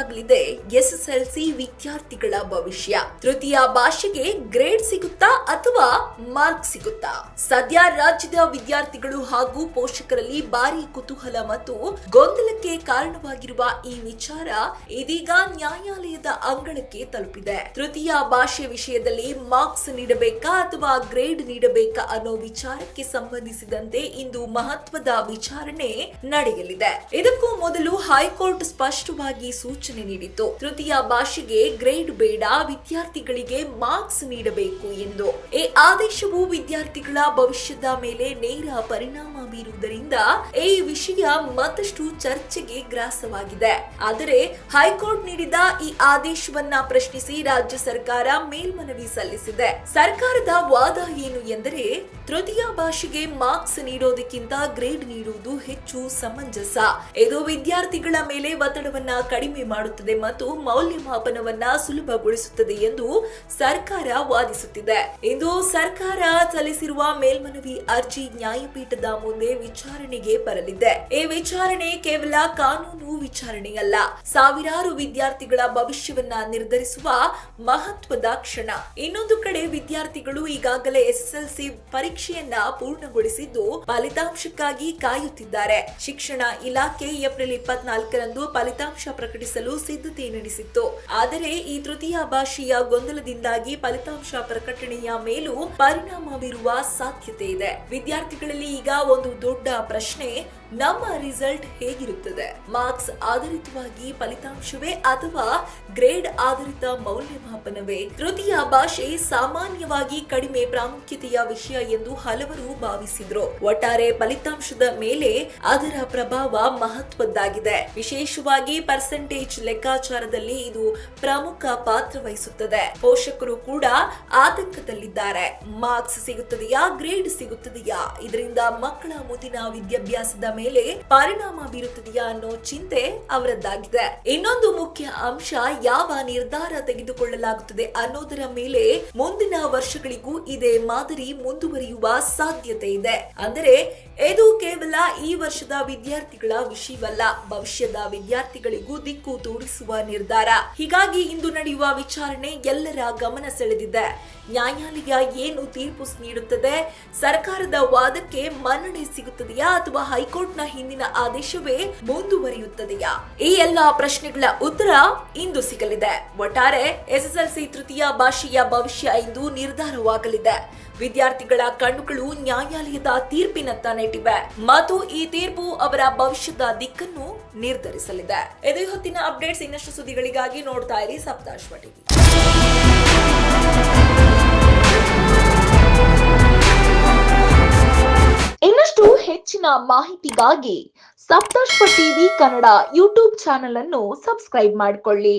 ಬದಲಾಗಲಿದೆ ಎಸ್ಎಸ್ಎಲ್ಸಿ ವಿದ್ಯಾರ್ಥಿಗಳ ಭವಿಷ್ಯ. ತೃತೀಯ ಭಾಷೆಗೆ ಗ್ರೇಡ್ ಸಿಗುತ್ತಾ ಅಥವಾ ಮಾರ್ಕ್ ಸಿಗುತ್ತಾ? ಸದ್ಯ ರಾಜ್ಯದ ವಿದ್ಯಾರ್ಥಿಗಳು ಹಾಗೂ ಪೋಷಕರಲ್ಲಿ ಭಾರಿ ಕುತೂಹಲ ಮತ್ತು ಗೊಂದಲಕ್ಕೆ ಕಾರಣವಾಗಿರುವ ಈ ವಿಚಾರ ಇದೀಗ ನ್ಯಾಯಾಲಯದ ಅಂಗಳಕ್ಕೆ ತಲುಪಿದೆ. ತೃತೀಯ ಭಾಷೆ ವಿಷಯದಲ್ಲಿ ಮಾರ್ಕ್ಸ್ ನೀಡಬೇಕಾ ಅಥವಾ ಗ್ರೇಡ್ ನೀಡಬೇಕಾ ಅನ್ನೋ ವಿಚಾರಕ್ಕೆ ಸಂಬಂಧಿಸಿದಂತೆ ಇಂದು ಮಹತ್ವದ ವಿಚಾರಣೆ ನಡೆಯಲಿದೆ. ಇದಕ್ಕೂ ಮೊದಲು ಹೈಕೋರ್ಟ್ ಸ್ಪಷ್ಟವಾಗಿ ಸೂಚನೆ ನೀಡಿತ್ತು. ತೃತೀಯ ಭಾಷೆಗೆ ಗ್ರೇಡ್ ಬೇಡ, ವಿದ್ಯಾರ್ಥಿಗಳಿಗೆ ಮಾರ್ಕ್ಸ್ ನೀಡಬೇಕು ಎಂದು. ಈ ಆದೇಶವು ವಿದ್ಯಾರ್ಥಿಗಳ ಭವಿಷ್ಯದ ಮೇಲೆ ನೇರ ಪರಿಣಾಮ ಬೀರುವುದರಿಂದ ಈ ವಿಷಯ ಮತ್ತಷ್ಟು ಚರ್ಚೆಗೆ ಗ್ರಾಸವಾಗಿದೆ. ಆದರೆ ಹೈಕೋರ್ಟ್ ನೀಡಿದ ಈ ಆದೇಶವನ್ನ ಪ್ರಶ್ನಿಸಿ ರಾಜ್ಯ ಸರ್ಕಾರ ಮೇಲ್ಮನವಿ ಸಲ್ಲಿಸಿದೆ. ಸರ್ಕಾರದ ವಾದ ಏನು ಎಂದರೆ, ತೃತೀಯ ಭಾಷೆಗೆ ಮಾರ್ಕ್ಸ್ ನೀಡೋದಕ್ಕಿಂತ ಗ್ರೇಡ್ ನೀಡುವುದು ಹೆಚ್ಚು ಸಮಂಜಸ. ಇದು ವಿದ್ಯಾರ್ಥಿಗಳ ಮೇಲೆ ಒತ್ತಡವನ್ನ ಕಡಿಮೆ ಮಾಡುತ್ತದೆ ಮತ್ತು ಮೌಲ್ಯಮಾಪನವನ್ನ ಸುಲಭಗೊಳಿಸುತ್ತದೆ ಎಂದು ಸರ್ಕಾರ ವಾದಿಸುತ್ತಿದೆ. ಇಂದು ಸರ್ಕಾರ ಸಲ್ಲಿಸಿರುವ ಮೇಲ್ಮನವಿ ಅರ್ಜಿ ನ್ಯಾಯಪೀಠದ ಮುಂದೆ ವಿಚಾರಣೆಗೆ ಬರಲಿದೆ. ಈ ವಿಚಾರಣೆ ಕೇವಲ ಕಾನೂನು ವಿಚಾರಣೆಯಲ್ಲ, ಸಾವಿರಾರು ವಿದ್ಯಾರ್ಥಿಗಳ ಭವಿಷ್ಯವನ್ನ ನಿರ್ಧರಿಸುವ ಮಹತ್ವದ ಕ್ಷಣ. ಇನ್ನೊಂದು ಕಡೆ ವಿದ್ಯಾರ್ಥಿಗಳು ಈಗಾಗಲೇ ಎಸ್ಎಸ್ಎಲ್ಸಿ ಪರೀಕ್ಷೆಯನ್ನ ಪೂರ್ಣಗೊಳಿಸಿದ್ದು ಫಲಿತಾಂಶಕ್ಕಾಗಿ ಕಾಯುತ್ತಿದ್ದಾರೆ. ಶಿಕ್ಷಣ ಇಲಾಖೆ ಏಪ್ರಿಲ್ 24ರಂದು ಫಲಿತಾಂಶ ಪ್ರಕಟಿಸಲು ಸಿದ್ಧತೆ ನಡೆಸಿತ್ತು. ಆದರೆ ಈ ತೃತೀಯ ಭಾಷೆಯ ಗೊಂದಲದಿಂದಾಗಿ ಫಲಿತಾಂಶ ಪ್ರಕಟಣೆಯ ಮೇಲೂ ಪರಿಣಾಮ ಬೀರುವ ಸಾಧ್ಯತೆ ಇದೆ. ವಿದ್ಯಾರ್ಥಿಗಳಲ್ಲಿ ಈಗ ಒಂದು ದೊಡ್ಡ ಪ್ರಶ್ನೆ, ನಮ್ಮ ರಿಸಲ್ಟ್ ಹೇಗಿರುತ್ತದೆ? ಮಾರ್ಕ್ಸ್ ಆಧಾರಿತವಾಗಿ ಫಲಿತಾಂಶವೇ ಅಥವಾ ಗ್ರೇಡ್ ಆಧಾರಿತ ಮೌಲ್ಯಮಾಪನವೇ? ತೃತೀಯ ಭಾಷೆ ಸಾಮಾನ್ಯವಾಗಿ ಕಡಿಮೆ ಪ್ರಾಮುಖ್ಯತೆಯ ವಿಷಯ ಎಂದು ಹಲವರು ಭಾವಿಸಿದ್ರು. ಒಟ್ಟಾರೆ ಫಲಿತಾಂಶದ ಮೇಲೆ ಅದರ ಪ್ರಭಾವ ಮಹತ್ವದ್ದಾಗಿದೆ. ವಿಶೇಷವಾಗಿ ಪರ್ಸೆಂಟೇಜ್ ಲೆಕ್ಕಾಚಾರದಲ್ಲಿ ಇದು ಪ್ರಮುಖ ಪಾತ್ರ ವಹಿಸುತ್ತದೆ. ಪೋಷಕರು ಕೂಡ ಆತಂಕದಲ್ಲಿದ್ದಾರೆ. ಮಾರ್ಕ್ಸ್ ಸಿಗುತ್ತದೆಯಾ, ಗ್ರೇಡ್ ಸಿಗುತ್ತದೆಯಾ, ಇದರಿಂದ ಮಕ್ಕಳ ಮುಂದಿನ ವಿದ್ಯಾಭ್ಯಾಸದ ಮೇಲೆ ಪರಿಣಾಮ ಬೀರುತ್ತದೆಯಾ ಅನ್ನೋ ಚಿಂತೆ ಅವರದ್ದಾಗಿದೆ. ಇನ್ನೊಂದು ಮುಖ್ಯ ಅಂಶ, ಯಾವ ನಿರ್ಧಾರ ತೆಗೆದುಕೊಳ್ಳಲಾಗುತ್ತದೆ ಅನ್ನೋದರ ಮೇಲೆ ಮುಂದಿನ ವರ್ಷಗಳಿಗೂ ಇದೇ ಮಾದರಿ ಮುಂದುವರಿಯುವ ಸಾಧ್ಯತೆ ಇದೆ. ಅಂದರೆ ಇದು ಕೇವಲ ಈ ವರ್ಷದ ವಿದ್ಯಾರ್ಥಿಗಳ ವಿಷಯವಲ್ಲ, ಭವಿಷ್ಯದ ವಿದ್ಯಾರ್ಥಿಗಳಿಗೂ ದಿಕ್ಕು ತೋರಿಸುವ ನಿರ್ಧಾರ. ಹೀಗಾಗಿ ಇಂದು ನಡೆಯುವ ವಿಚಾರಣೆ ಎಲ್ಲರ ಗಮನ ಸೆಳೆದಿದೆ. ನ್ಯಾಯಾಲಯ ಏನು ತೀರ್ಪು ನೀಡುತ್ತದೆ? ಸರ್ಕಾರದ ವಾದಕ್ಕೆ ಮನ್ನಣೆ ಸಿಗುತ್ತದೆಯಾ ಅಥವಾ ಹೈಕೋರ್ಟ್ನ ಹಿಂದಿನ ಆದೇಶವೇ ಮುಂದುವರಿಯುತ್ತದೆಯಾ? ಈ ಎಲ್ಲಾ ಪ್ರಶ್ನೆಗಳ ಉತ್ತರ ಇಂದು ಸಿಗಲಿದೆ. ಒಟ್ಟಾರೆ ಎಸ್ಎಸ್ಎಲ್ಸಿ ತೃತೀಯ ಭಾಷೆಯ ಭವಿಷ್ಯ ಇಂದು ನಿರ್ಧಾರವಾಗಲಿದೆ. ವಿದ್ಯಾರ್ಥಿಗಳ ಕಣ್ಣುಗಳು ನ್ಯಾಯಾಲಯದ ತೀರ್ಪಿನತ್ತ ನೆಟ್ಟಿವೆ ಮತ್ತು ಈ ತೀರ್ಪು ಅವರ ಭವಿಷ್ಯದ ದಿಕ್ಕನ್ನು ನಿರ್ಧರಿಸಲಿದೆ. ಇದು ಹೊತ್ತಿನ ಅಪ್ಡೇಟ್ಸ್. ಇನ್ನಷ್ಟು ಸುದ್ದಿಗಳಿಗಾಗಿ ನೋಡ್ತಾ ಇರಿ ಸಪ್ತಾಶ್ವ ಟಿವಿ. ಇನ್ನಷ್ಟು ಹೆಚ್ಚಿನ ಮಾಹಿತಿಗಾಗಿ Saptashwa TV Kannada YouTube channel ಅನ್ನು ಸಬ್ಸ್ಕ್ರೈಬ್ ಮಾಡಿಕೊಳ್ಳಿ.